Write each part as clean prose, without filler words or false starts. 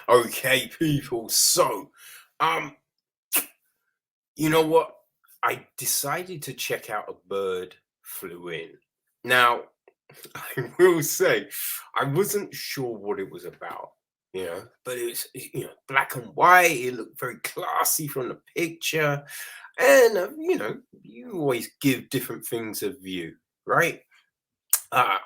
Okay, people. So, um, you know what? I decided to check out A Bird Flew In. Now, I will say, I wasn't sure what it was about, but it was black and white. It looked very classy from the picture. And, you always give different things a view, right? Uh,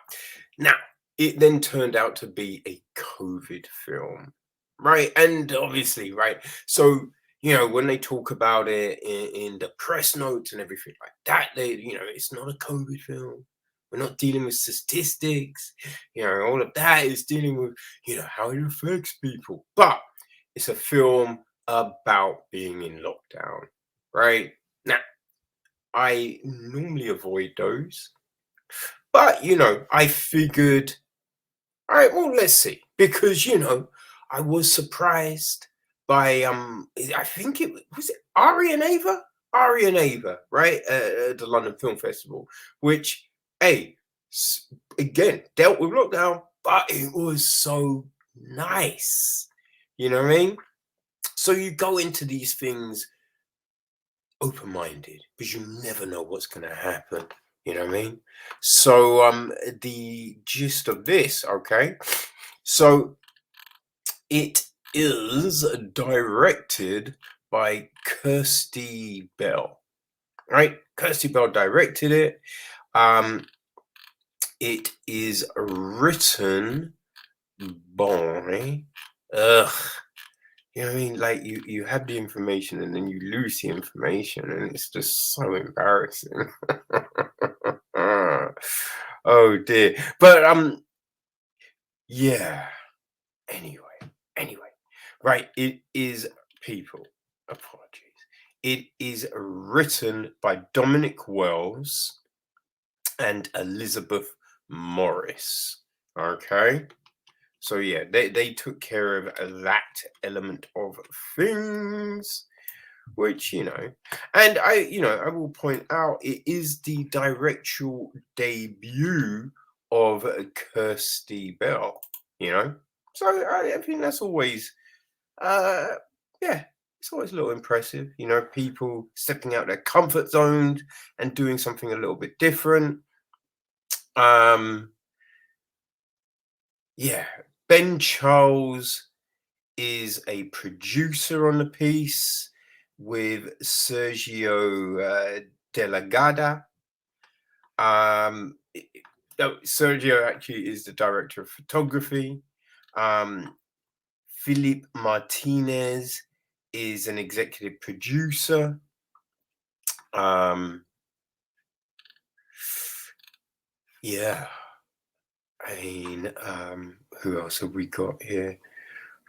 Now, it then turned out to be a COVID film, right? And obviously, right? So, when they talk about it in the press notes and everything like that, it's not a COVID film. We're not dealing with statistics, all of that is dealing with, how it affects people. But it's a film about being in lockdown, right? Now, I normally avoid those, but I figured, all right, well, let's see. Because, I was surprised by I think it was it Ari and Ava? Ari and Ava, right? At the London Film Festival, which, hey, again, dealt with lockdown, but it was so nice. You know what I mean? So you go into these things open-minded because you never know what's going to happen. You know what I mean? So the gist of this, okay? So it is directed by Kirsty Bell, right? Kirsty Bell directed it. It is written by, you know what I mean? Like you have the information and then you lose the information, and it's just so embarrassing. Oh dear. But yeah. Anyway, right, it is people. Apologies. It is written by Dominic Wells and Elizabeth Morris. Okay. So yeah, they took care of that element of things, which and I will point out it is the directorial debut of Kirsty Bell. So I think that's always uh yeah, it's always a little impressive. People stepping out their comfort zones and doing something a little bit different. Um yeah, Ben Charles is a producer on the piece with Sergio Delagada. No, Sergio actually is the director of photography. Philip Martinez is an executive producer. Yeah, I mean, who else have we got here?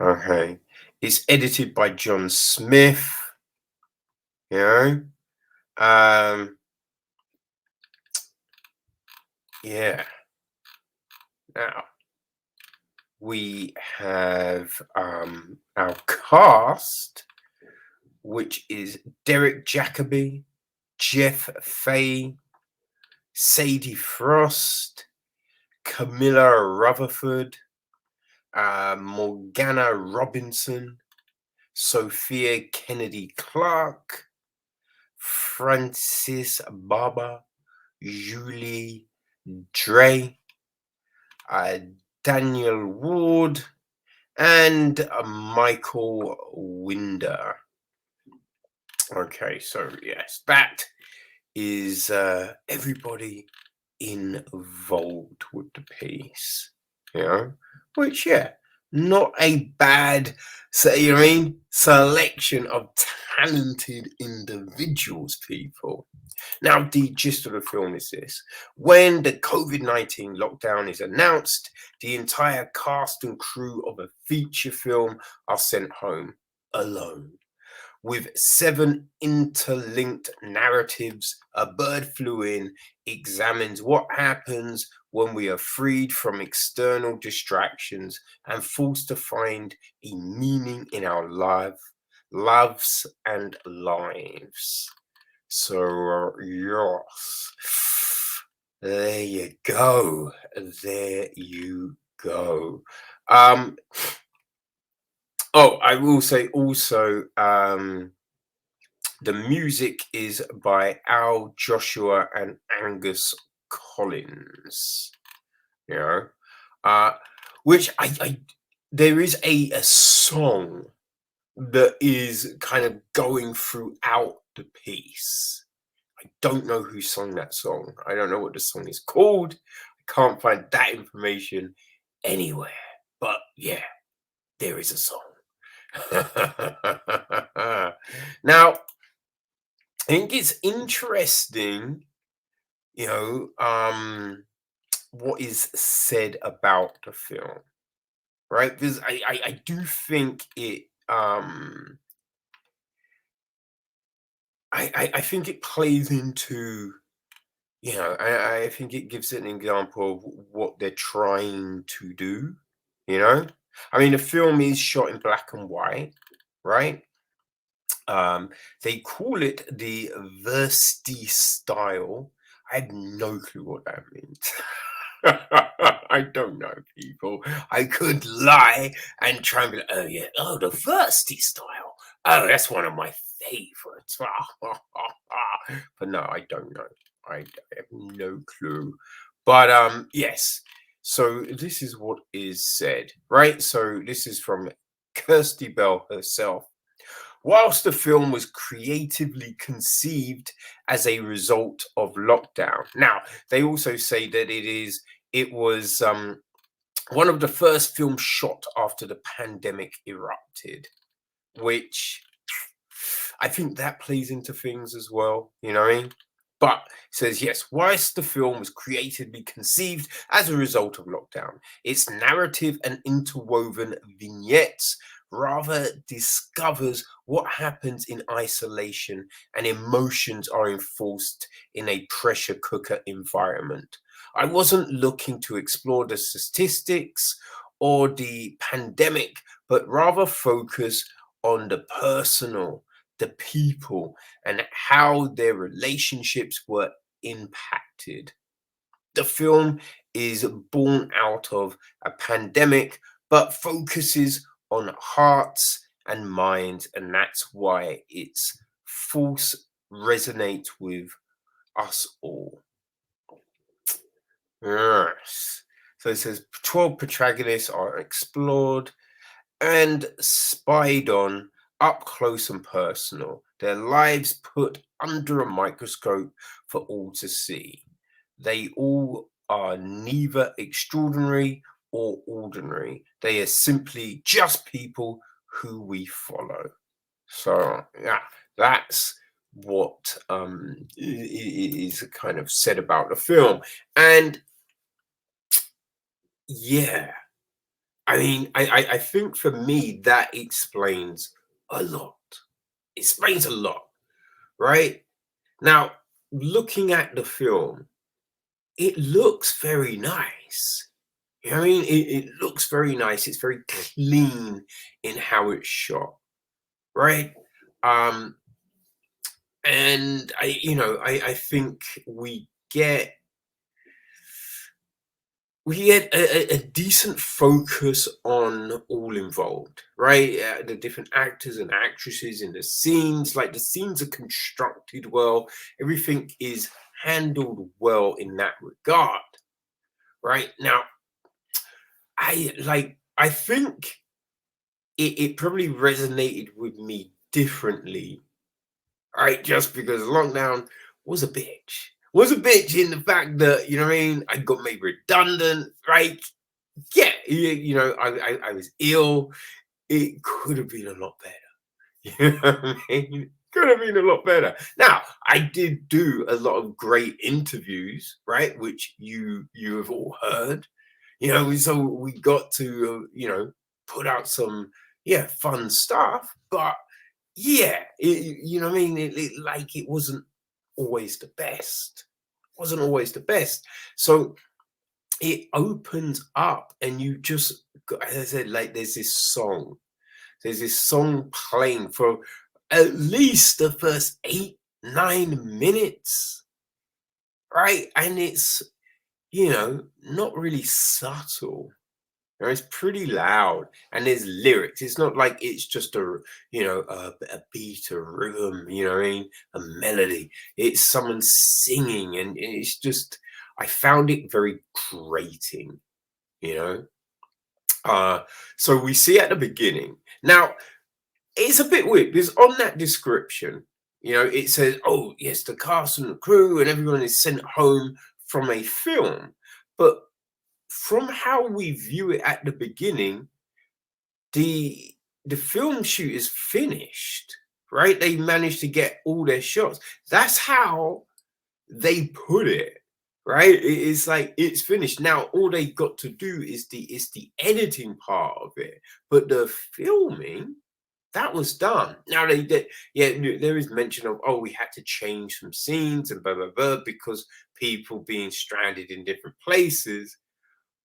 Okay, it's edited by John Smith. Um, yeah. Now we have our cast, which is Derek Jacobi, Jeff Fay, Sadie Frost, Camilla Rutherford, Morgana Robinson, Sophia Kennedy Clark, Francis Barber, Julie Dre, Daniel Ward, and Michael Winder. Okay, so yes, that is everybody involved with the piece, which, not a bad, selection of talented individuals, people. Now, the gist of the film is this. When the COVID-19 lockdown is announced, the entire cast and crew of a feature film are sent home alone. With 7 interlinked narratives, A Bird Flew In examines what happens when we are freed from external distractions and forced to find a meaning in our loves and lives. So, yes, there you go. There you go. Oh, I will say also, the music is by Al Joshua and Angus Collins. You know, uh, which there is a song that is kind of going throughout the piece. I don't know who sung that song. I don't know what the song is called. I can't find that information anywhere. But yeah, there is a song. Now, I think it's interesting, you know, what is said about the film, right? Because I do think it I think it plays into, you know, I think it gives an example of what they're trying to do, you know? I mean, the film is shot in black and white, right? Um, they call it the Versti style. I have no clue what that means. I don't know, people. I could lie and try and be like, oh yeah, oh the Versti style. Oh, that's one of my favorites. But no, I don't know. I have no clue. But yes. So this is what is said, right? So this is from Kirsty Bell herself. Whilst the film was creatively conceived as a result of lockdown. Now, they also say that it was one of the first films shot after the pandemic erupted, which I think that plays into things as well, you know what I mean? But it says, yes, whilst the film was creatively conceived as a result of lockdown, its narrative and interwoven vignettes rather discovers what happens in isolation and emotions are enforced in a pressure cooker environment. I wasn't looking to explore the statistics or the pandemic, but rather focus on the personal, the people, and how their relationships were impacted. The film is born out of a pandemic, but focuses on hearts and minds, and that's why its force resonates with us all. Yes. So it says 12 protagonists are explored and spied on up close and personal, their lives put under a microscope for all to see. They all are neither extraordinary or ordinary. They are simply just people who we follow. So yeah, that's what is kind of said about the film. And yeah, I mean, I think for me that explains a lot. Explains a lot, right? Now, looking at the film, it looks very nice. You know what I mean? It looks very nice. It's very clean in how it's shot, right? Um, and I think we get a decent focus on all involved, right? The different actors and actresses in the scenes, like the scenes are constructed well, everything is handled well in that regard, right? Now, I think it probably resonated with me differently, right? Just because lockdown was a bitch. Was a bitch in the fact that, you know what I mean? I got made redundant, right? Yeah, I was ill. It could have been a lot better. You know what I mean? Could have been a lot better. Now, I did do a lot of great interviews, right? Which you have all heard. So we got to put out some fun stuff, but yeah, you know what I mean. It wasn't always the best. Wasn't always the best. So it opens up and you just as I said, like there's this song playing for at least the first 8-9 minutes, right? And it's not really subtle, It's pretty loud, and there's lyrics. It's not like it's just a beat, a rhythm. You know what I mean? A melody. It's someone singing, and it's just. I found it very grating. You know. So we see at the beginning. Now it's a bit weird because on that description, it says, "Oh yes, the cast and the crew and everyone is sent home from a film," but from how we view it at the beginning, the the film shoot is finished, right? They managed to get all their shots. That's how they put it, right? It's like it's finished. Now all they got to do is the editing part of it, but the filming that was done. Now they did, yeah. There is mention of we had to change some scenes and blah blah blah because people being stranded in different places.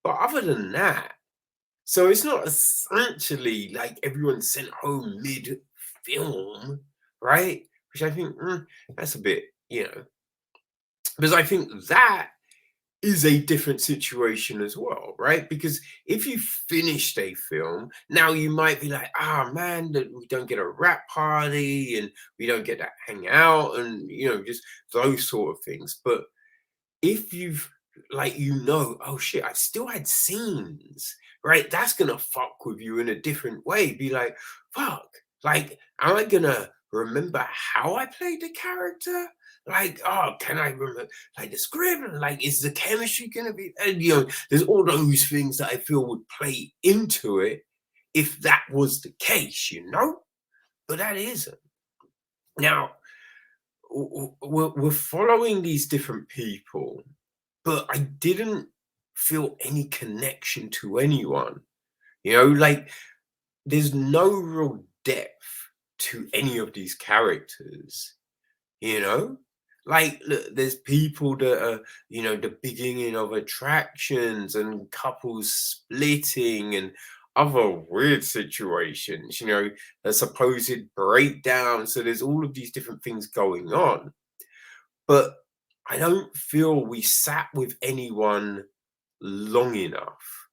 But other than that, so it's not essentially like everyone sent home mid film, right? Which I think that's a bit, because I think that is a different situation as well, right? Because if you finished a film, now you might be like, man, that we don't get a wrap party and we don't get to hang out and just those sort of things. But if you've oh shit, I still had scenes, right? That's gonna fuck with you in a different way. Be like, fuck, like, am I gonna remember how I played the character? Like, can I remember like the script? And like, is the chemistry gonna be? And there's all those things that I feel would play into it if that was the case, but that isn't. Now, we're following these different people, but I didn't feel any connection to anyone. Like there's no real depth to any of these characters, you know? Like, look, there's people that are, the beginning of attractions and couples splitting and other weird situations, a supposed breakdown. So there's all of these different things going on. But I don't feel we sat with anyone long enough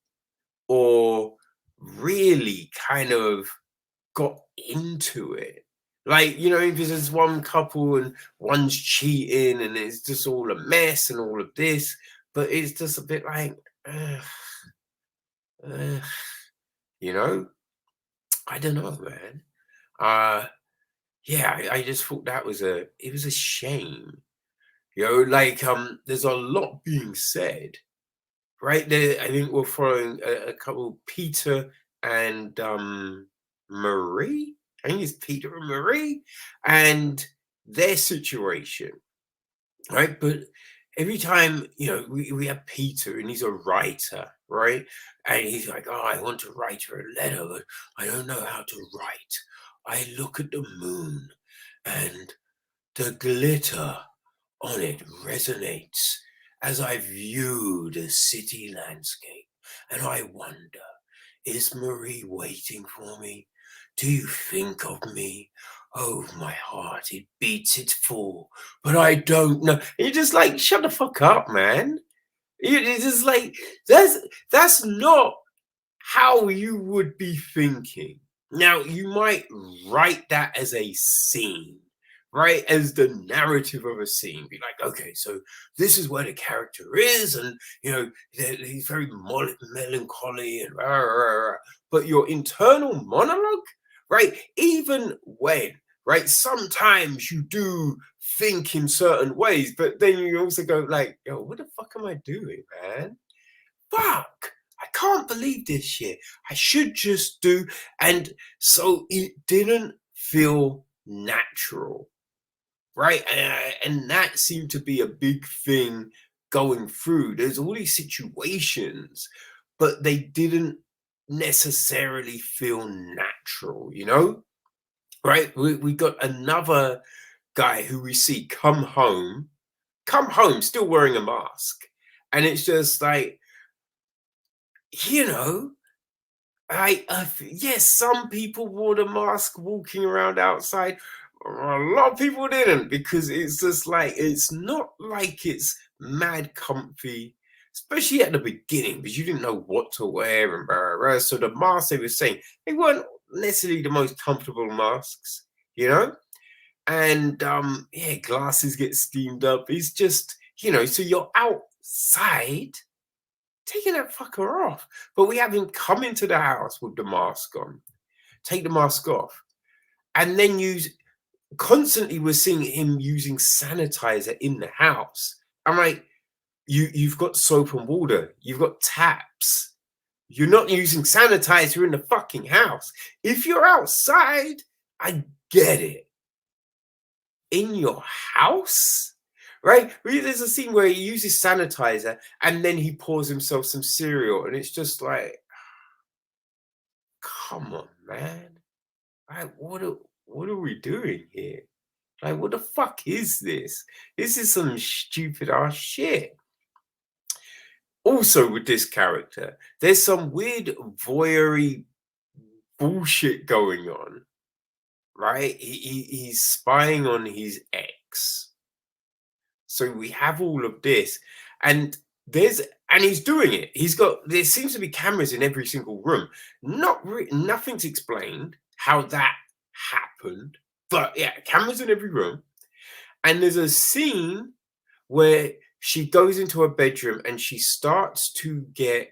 or really kind of got into it. Like, if there's one couple and one's cheating and it's just all a mess and all of this, but it's just a bit like, ugh, ugh, I don't know, man. Yeah, I just thought it was a shame. Like there's a lot being said, right? There, I think we're following a couple, Peter and Marie. I think it's Peter and Marie and their situation, right? But every time, we have Peter and he's a writer, right? And he's like, I want to write her a letter, but I don't know how to write. I look at the moon and the glitter on it resonates as I view the city landscape, and I wonder, is Marie waiting for me? Do you think of me? Oh, my heart, it beats its full, but I don't know. And you're just like, shut the fuck up, man. It's just like, that's not how you would be thinking. Now, you might write that as a scene, right? As the narrative of a scene. Be like, okay, so this is where the character is, and he's very melancholy and rah, rah, rah. But your internal monologue, right? Even when, right? Sometimes you do think in certain ways, but then you also go like, yo, what the fuck am I doing, man? Fuck, I can't believe this shit. I should just do. And so it didn't feel natural, right? And that seemed to be a big thing going through. There's all these situations, but they didn't necessarily feel natural, right? We got another guy who we see come home, still wearing a mask. And it's just like, yes, some people wore the mask walking around outside. A lot of people didn't, because it's just like, it's not like it's mad comfy, especially at the beginning, because you didn't know what to wear and blah, blah, right? So the masks they were saying, they weren't necessarily the most comfortable masks, you know? And yeah, glasses get steamed up. It's just, so you're outside taking that fucker off. But we have him come into the house with the mask on, take the mask off, and then use constantly we're seeing him using sanitizer in the house. I'm like, you've got soap and water, you've got taps. You're not using sanitizer in the fucking house. If you're outside, I get it. In your house, right? There's a scene where he uses sanitizer and then he pours himself some cereal, and it's just like, come on, man. Like, what are we doing here? Like, what the fuck is this? This is some stupid ass shit. Also, with this character, there's some weird voyeury bullshit going on, right? He's spying on his ex. So we have all of this, and he's doing it. There seems to be cameras in every single room. Nothing's explained how that happened, but yeah, cameras in every room. And there's a scene where she goes into her bedroom and she starts to get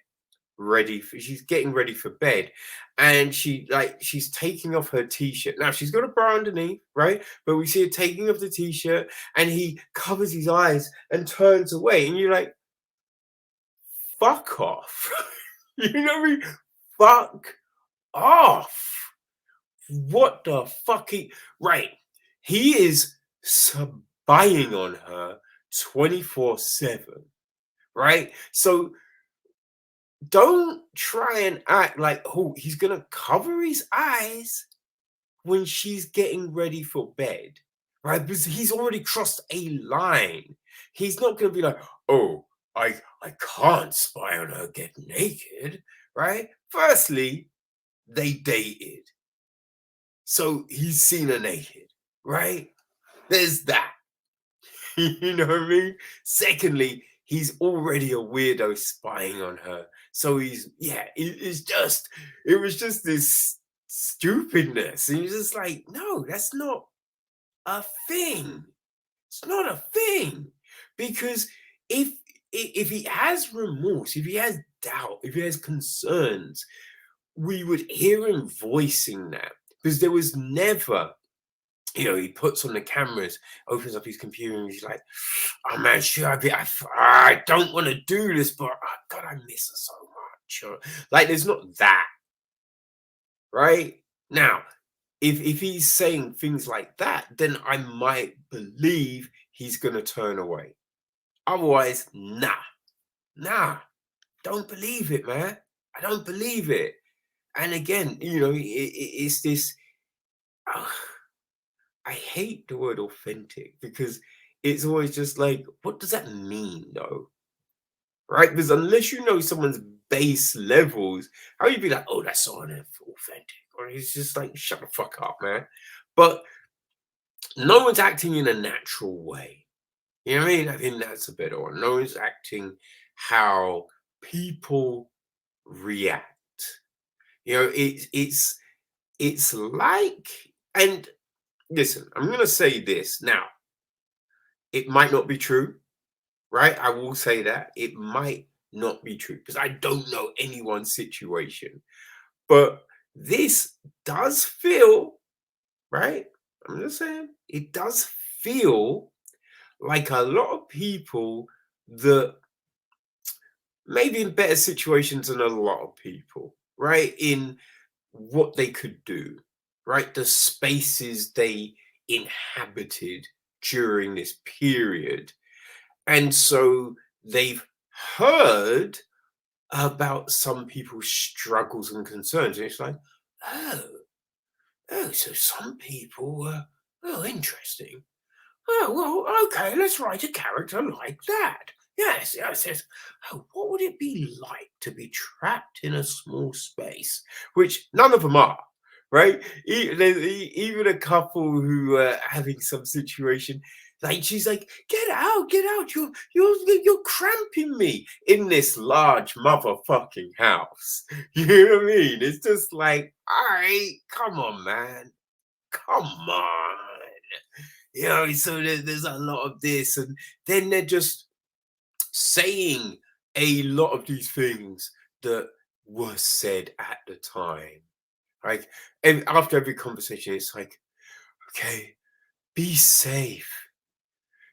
she's getting ready for bed, and she's taking off her t-shirt. Now she's got a bra underneath, right? But we see her taking off the t-shirt, and he covers his eyes and turns away, and you're like, fuck off. You know what I mean? Fuck off. What the fuck? Right. He is spying on her 24/7, right? So don't try and act like, oh, he's gonna cover his eyes when she's getting ready for bed, right? Because he's already crossed a line. He's not gonna be like, oh, I can't spy on her get naked, right? Firstly, they dated, so he's seen her naked, right? There's that. You know what I mean? Secondly, he's already a weirdo spying on her. So it was just this stupidness. And you're just like, no, that's not a thing. It's not a thing. Because if he has remorse, if he has doubt, if he has concerns, we would hear him voicing that. Because there was never, he puts on the cameras, opens up his computer, and he's like, oh man, I don't want to do this, but God, I miss her so much. Like, there's not that. Right? Now, if he's saying things like that, then I might believe he's going to turn away. Otherwise, nah, don't believe it, man. I don't believe it. And again, it's this, I hate the word authentic, because it's always just like, what does that mean though? Right? Because unless you know someone's base levels, how you be like, oh, that's so unauthentic? Or it's just like, shut the fuck up, man. But no one's acting in a natural way. You know what I mean? I think that's a better one. No one's acting how people react. It's like, and listen, I'm going to say this now. It might not be true, right? I will say that. It might not be true because I don't know anyone's situation. But this does feel, right? I'm just saying, it does feel like a lot of people that maybe in better situations than a lot of people, right? In what they could do, right? The spaces they inhabited during this period. And so they've heard about some people's struggles and concerns. And it's like, so some people were, interesting. Oh, well, okay, let's write a character like that. Yes. Oh, what would it be like to be trapped in a small space? Which none of them are, right? Even a couple who are having some situation, Like she's like, get out, you're cramping me in this large motherfucking house. You know what I mean? It's just like, all right, come on, man. Come on. So there's a lot of this, and then they're just saying a lot of these things that were said at the time. Like, and after every conversation, it's like, okay, be safe,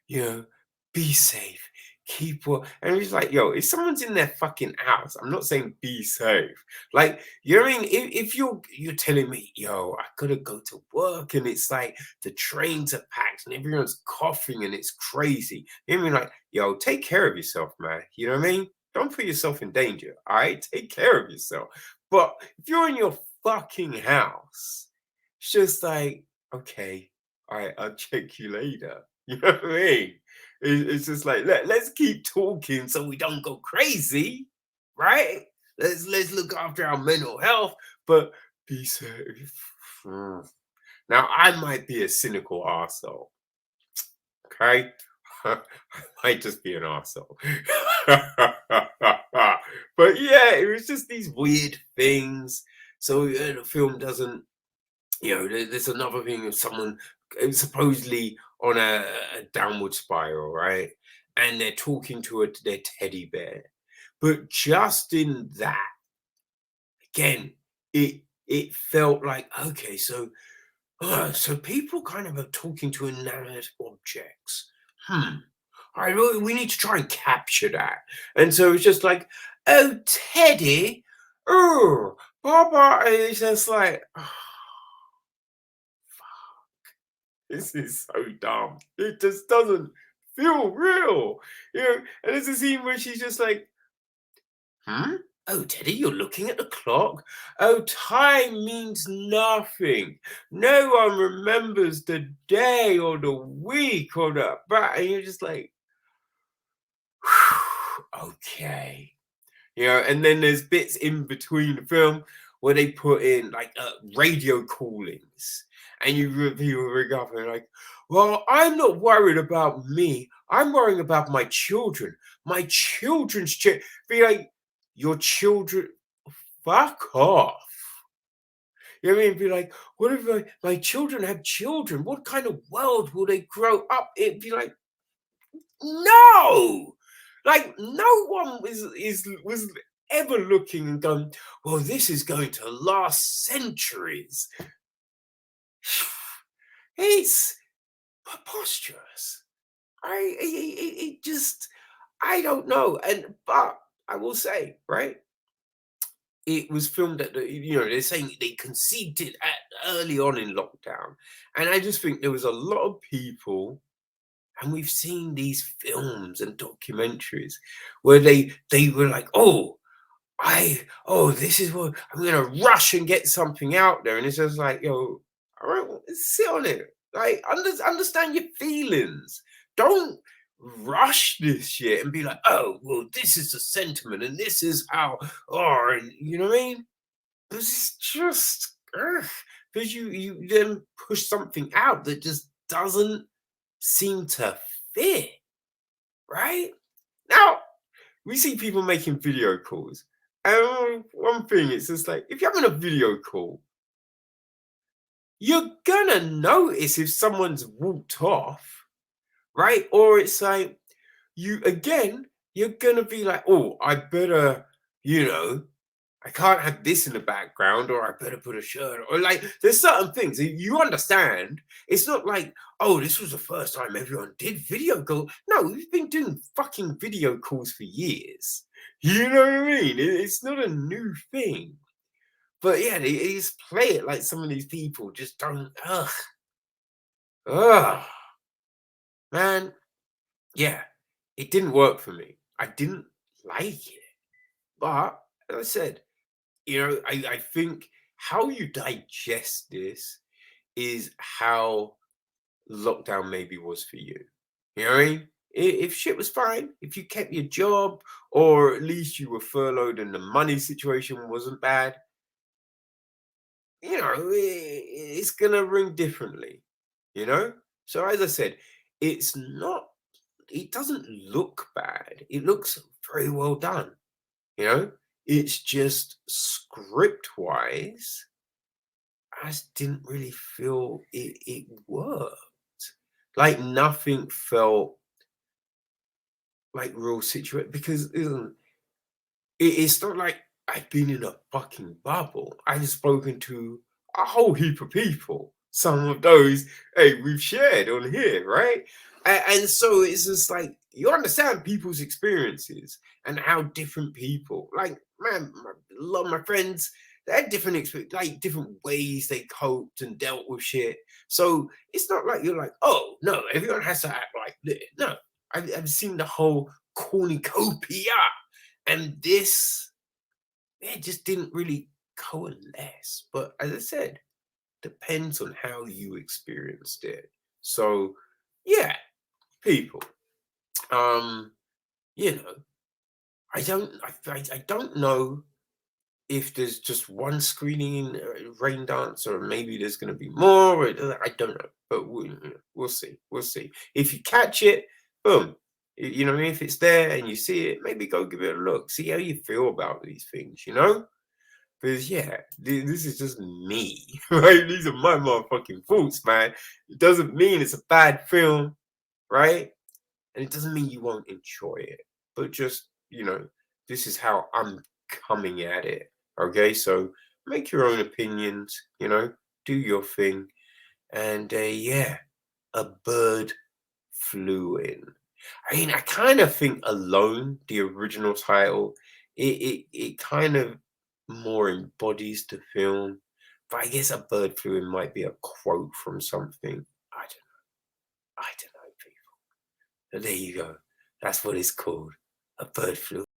you know, be safe. Keep what, and it's like, yo, if someone's in their fucking house, I'm not saying be safe. Like, you know what I mean? If you're telling me, yo, I gotta go to work, and it's like the trains are packed and everyone's coughing and it's crazy. You know what I mean? Like, yo, take care of yourself, man. You know what I mean? Don't put yourself in danger. All right, take care of yourself. But if you're in your fucking house, it's just like, okay, all right, I'll check you later. You know what I mean? It's just like let's keep talking so we don't go crazy, right? Let's look after our mental health, but be safe. Mm. Now I might be a cynical arsehole, okay? I might just be an arsehole. But yeah, it was just these weird things. So the film doesn't, there's another thing of someone supposedly on a downward spiral, right? And they're talking to their teddy bear. But just in that, again, it felt like, okay, so people kind of are talking to inanimate objects. Hmm. All right, well, we need to try and capture that. And so it's just like, oh, Teddy, oh, Papa. And it's just like, this is so dumb. It just doesn't feel real. And there's a scene where she's just like, hmm? Oh, Teddy, you're looking at the clock. Oh, time means nothing. No one remembers the day or the week or and you're just like, okay. And then there's bits in between the film where they put in like radio callings, and people ring up and they're like, well, I'm not worried about me. I'm worrying about my children. My children's be like, your children, fuck off. You know what I mean? Be like, what if my children have children? What kind of world will they grow up in? Be like, no, like no one was ever looking and going, well, this is going to last centuries. It's preposterous. It just, I don't know. But I will say, right, it was filmed at they're saying they conceived it early on in lockdown, and I just think there was a lot of people. And we've seen these films and documentaries where they were like, oh, this is what I'm gonna rush and get something out there. And it's just like, yo, all right, well, sit on it. Like, understand your feelings. Don't rush this shit and be like, oh, well, this is the sentiment and this is how, and you know what I mean? This is just because you then push something out that just doesn't seem to fit, right? Now, we see people making video calls. And one thing, it's just like, if you're having a video call, you're gonna notice if someone's walked off, right? Or it's like, you're gonna be like, oh, I better, I can't have this in the background, or I better put a shirt, or like there's certain things you understand. It's not like, oh, this was the first time everyone did video call. No, we've been doing fucking video calls for years. You know what I mean? It's not a new thing. But yeah, they just play it like some of these people just don't. Ugh, man. Yeah, it didn't work for me. I didn't like it. But as I said, I think how you digest this is how lockdown maybe was for you. You know what I mean? If shit was fine, if you kept your job, or at least you were furloughed and the money situation wasn't bad, it's gonna ring differently. So as I said, it's not, it doesn't look bad. It looks very well done, you know? It's just script wise, I just didn't really feel it worked. Like nothing felt like real situation because it's not like I've been in a fucking bubble. I've spoken to a whole heap of people. Some of those, hey, we've shared on here, right? And so it's just like you understand people's experiences and how different people, like, man, a lot of my friends, they had different like different ways they coped and dealt with shit. So it's not like you're like, oh no, everyone has to act like this. No, I've seen the whole cornucopia, and this, it just didn't really coalesce. But as I said, depends on how you experienced it. So yeah, people. Um, you know, I don't know if there's just one screening in Rain Dance, or maybe there's going to be more. I don't know, but we'll see. We'll see. If you catch it, boom. You know what I mean? If it's there and you see it, maybe go give it a look. See how you feel about these things. You know? Because yeah, this is just me, right? These are my motherfucking thoughts, man. It doesn't mean it's a bad film, right? And it doesn't mean you won't enjoy it, but just, this is how I'm coming at it. Okay, so make your own opinions, do your thing. And yeah, a bird flew in. I mean, I kind of think Alone, the original title, it kind of more embodies the film. But I guess a bird flew in might be a quote from something. I don't know. I don't know, people. But there you go. That's what it's called. A bird flew